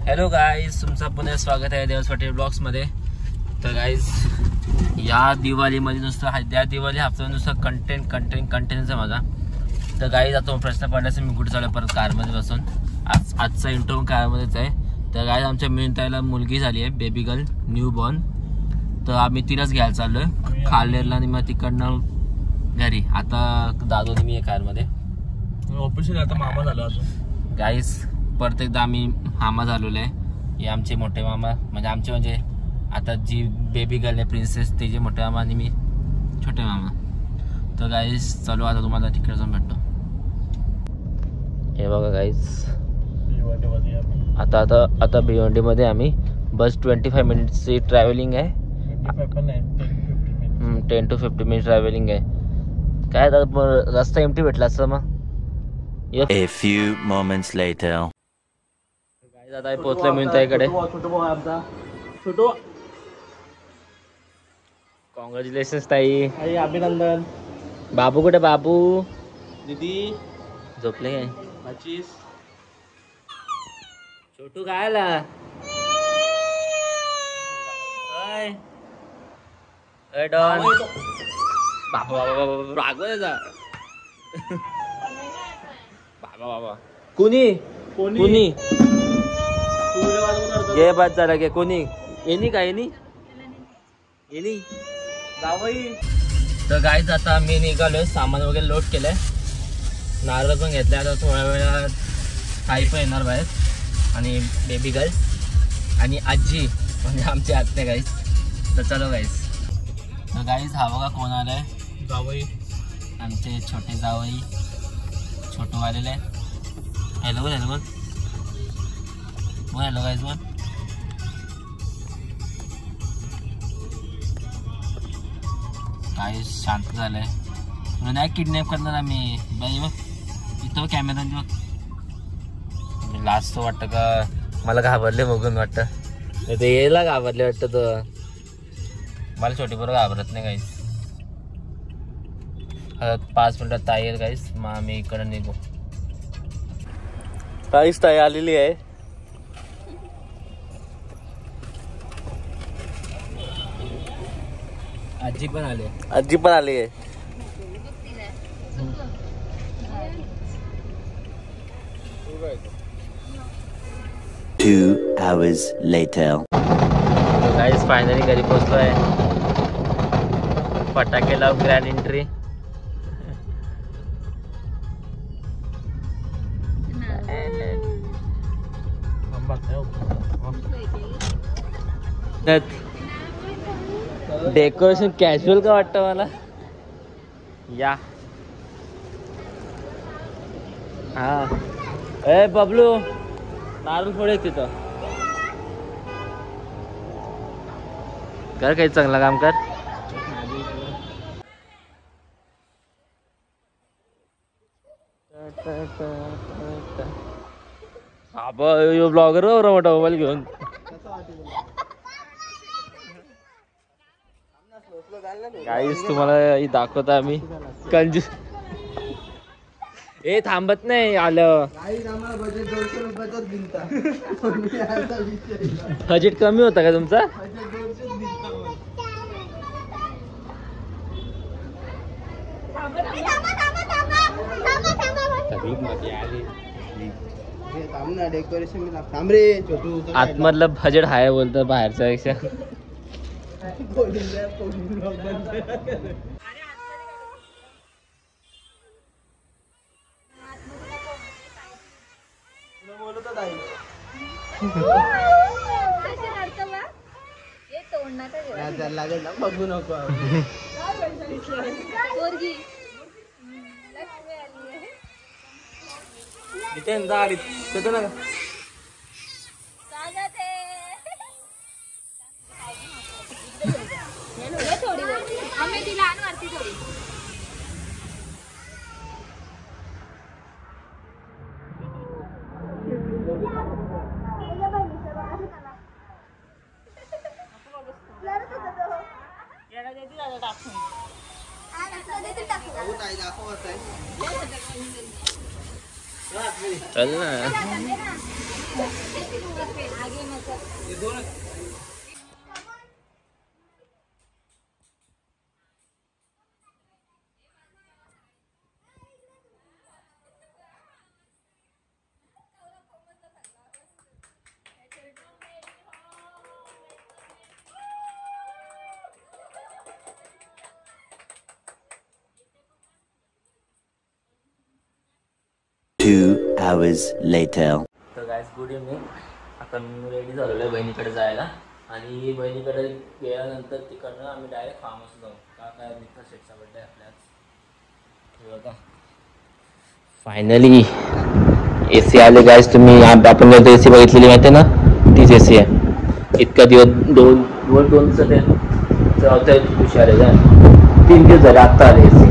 Hello guys, तुमचं पुन्हा स्वागत आहे देवस पाटील ब्लॉग्समध्ये. तर गाईज या दिवाळीमध्ये नुसतं या दिवाळी हफ्त्यामध्ये नुसतं कंटेंटचा माझा. तर गाईज आता प्रश्न पडल्याचं मी कुठे चालू परत कारमध्ये बसून. आजचा इंटरव्ह्यू कारमध्येच आहे. तर गाईज आमच्या मिळतायला मुलगी झाली आहे, बेबी गर्ल न्यू बॉर्न. तर आम्ही तिलाच घ्यायला चाललो आहे खालेरला आणि मग तिकडनं घरी. आता दादू आणि मी आहे कारमध्ये. ऑफिशियली आता मामा झालो अजून गाईज. परत एकदा आम्ही मामा झालेलो आहे. हे आमचे मोठे मामा म्हणजे आता जी बेबी गर्ल आहे प्रिन्सेस ते जे मोठे मामा आणि मी छोटे मामा. तर गाईज चलो आता तुम्हाला तिकडे जाऊन भेटतो. हे बघा गाईज, आता भिवंडीमध्ये आम्ही बस 25 मिनिट्सची ट्रॅव्हलिंग आहे. 10 to 15 मिनिट ट्रॅव्हलिंग आहे. काय आता रस्ता एमटी भेटला असता मग. A few moments later. आता पोहोचलो मिळताईकडे. कॉंग्रॅच्युलेशन्स ताई. अभिनंदन. बाबू कुठे? बाबू दीदी झोपले काय? 25. छोटू काय आला? डॉन बाबा बाबा बाबा कुणी ये बात झाला की कोणी येणी का येणी जावई. तर गाईज आता मी निघालोय, सामान वगैरे लोड केलंय, नारळ पण घेतलाय. आता थोड्या वेळात ताई पण येणार बाहेर आणि बेबी गर्ल आणि आजी म्हणजे आमची आत्या गाईज. तर चलो गाईज. तर गाईज हा बघा कोण आलाय. जावई आमचे छोटे जावई छोटू आलेले आहे. हॅलो बोल हॅलो गाईज बोल. काही शांत झालंय. नाही किडनॅप करणार आम्ही बाई. बघ इथं कॅमेरा बघ. लास्ट तो वाटतं का मला घाबरले बघून वाटतं. ते यायला घाबरले वाटतं. तर मला छोटी बरोबर घाबरत नाही काहीच. 5 मिनिटात ताई येईल काहीच. मग आम्ही इकडं निघू. ताई आलेली आहे. आजी पण आली आहे. 2 hours later. गाईज फायनली घरी पोहोचलो आहे. फटाके लाव ग्रँड एंट्री. डेकोरेशन कॅज्युअल का वाटतं मला. या हा ए बबलू नारळ फोडे तिथं कर, काही चांगलं काम कर. ब्लॉगर मोठा मोबाईल घेऊन. गाईस तुम्हाला दाखवता आम्ही कंजूस. ए थांबत नाही आलं. बजेट कमी होता का तुमचा? आतमधलं बजेट हाय बोलतं बाहेरच्या पेक्षा. बघू नको. चल ना. 2 hours later. तर गाईज गुड इव्हनिंग. आता मी रेडी झालेलो आहे बहिणीकडे जायला आणि बहिणीकडे गेल्यानंतर तिकडनं आम्ही डायरेक्ट फार्म हाऊस जाऊ. का काय मित्र शेटचा बड्डे आपल्याच बघा. फायनली ए सी आले गाईज. तुम्ही आपण नंतर ए सी बघितलेली माहिती आहे ना, तीच ए सी आहे. इतका दिवस दोन दिवसात चौथ्या दिवशी आले का, 3 दिवस झाले आत्ता आले ए C.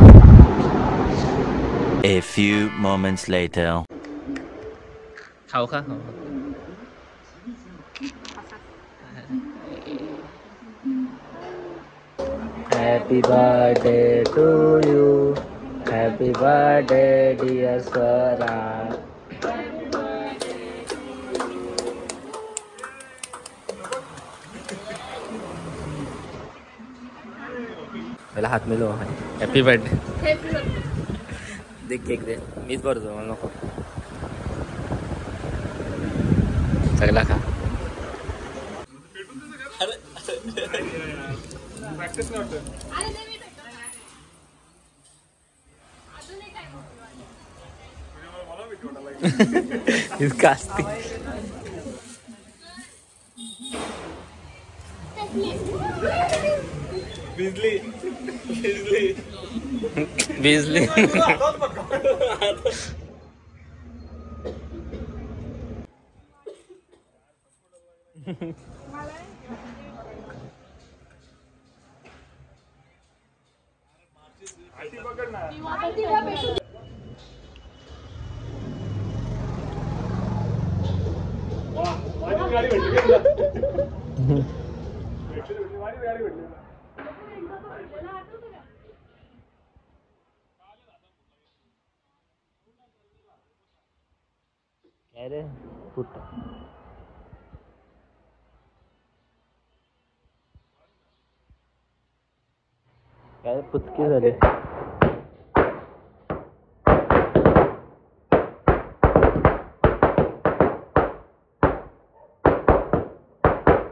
A few moments later. खाऊ का? Happy birthday to you. Happy birthday dear Swara. पहला हाथ मिलो. Happy birthday. देख केक दे. मीच भरतो, मला नको. सगळा खा. इसका असते बिजली. काय रे कुठं काय पुचके झाले.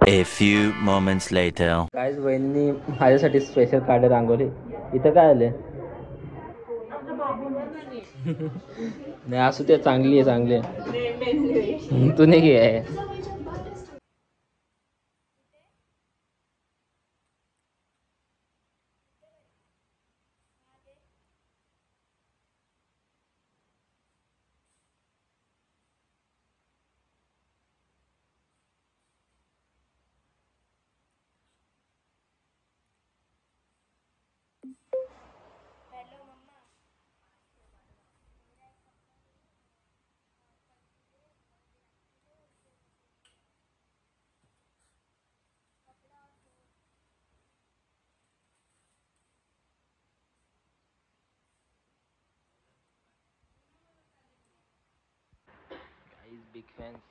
A few moments later. काहीच बहिणींनी माझ्यासाठी स्पेशल काढे रांगोली. इथं काय आले नाही असू ते. चांगली आहे. तू नाही घे आहे. Big fans.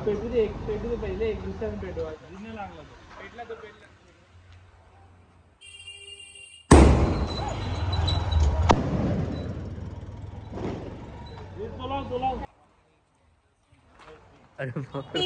पेटू दे पहिले. एक दिवसाने पेटू लागला पेटला तो पेटला. अरे बापरे.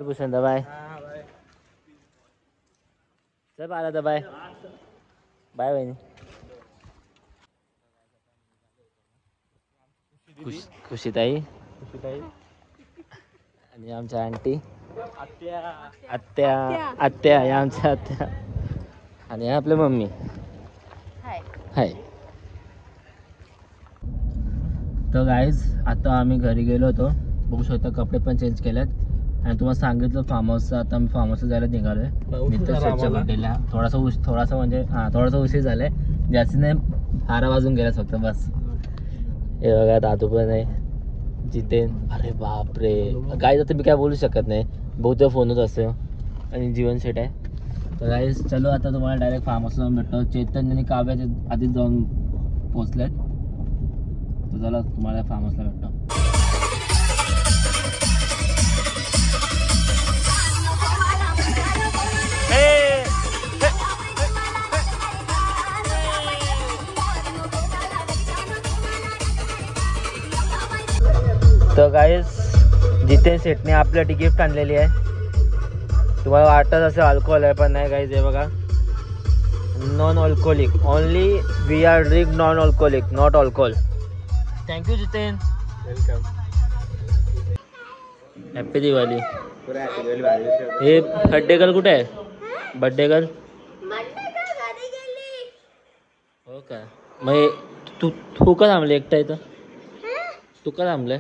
भूषण बाय. चल आला तर बाय बाय बहिणी. खुशीताई आणि आमच्या आंटी आत्या आत्या या आमच्या आत्या आणि आपल्या मम्मी हाय. तर गाईज आता आम्ही घरी गेलो होतो. बघू शकता कपडे पण चेंज केलेत आणि तुम्हाला सांगितलं फार्म हाऊसचं. आता आम्ही फार्म हाऊसला जायला निघालोय मित्र शेटच्या बड्डेला. थोडासा म्हणजे थोडासा उशीर झालाय. जास्त नाही 12 वाजून गेला फक्त बस. हे बघा दादू पण आहे जितेन. अरे बापरे गाईज आता मी काय बोलू शकत नाही. बहुतेक फोनच असतो आणि जीवन शेट आहे. तर गाईज चलो आता तुम्हाला डायरेक्ट फार्म हाऊसला भेटतो. चेतन आणि काव्या आधीच जाऊन पोचलेत. तर चला तुम्हाला फार्म हाऊसला भेटतो. तर गाईज जितेन शेटने आपल्यासाठी गिफ्ट आणलेली आहे. तुम्हाला वाटत असं अल्कोहोल आहे पण नाही गाईज. हे बघा non alcoholic only we are drink non alcoholic not alcohol. Thank you Jiten. Welcome. Happy Diwali. Hey birthday girl कुठे आहे? बड्डे गर्ल हो का? मग तू का थांबले एकटा इथं? तू का थांबले?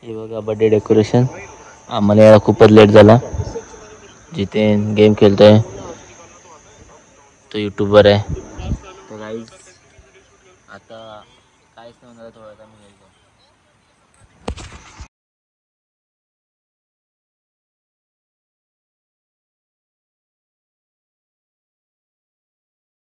हे बघा बर्थडे डेकोरेशन. आम्हाला यायला खूपच लेट झाला. जितेन गेम खेळतोय. तो यूट्यूबर आहे. तर गाईज आता काहीच नाही होणार थोडा मी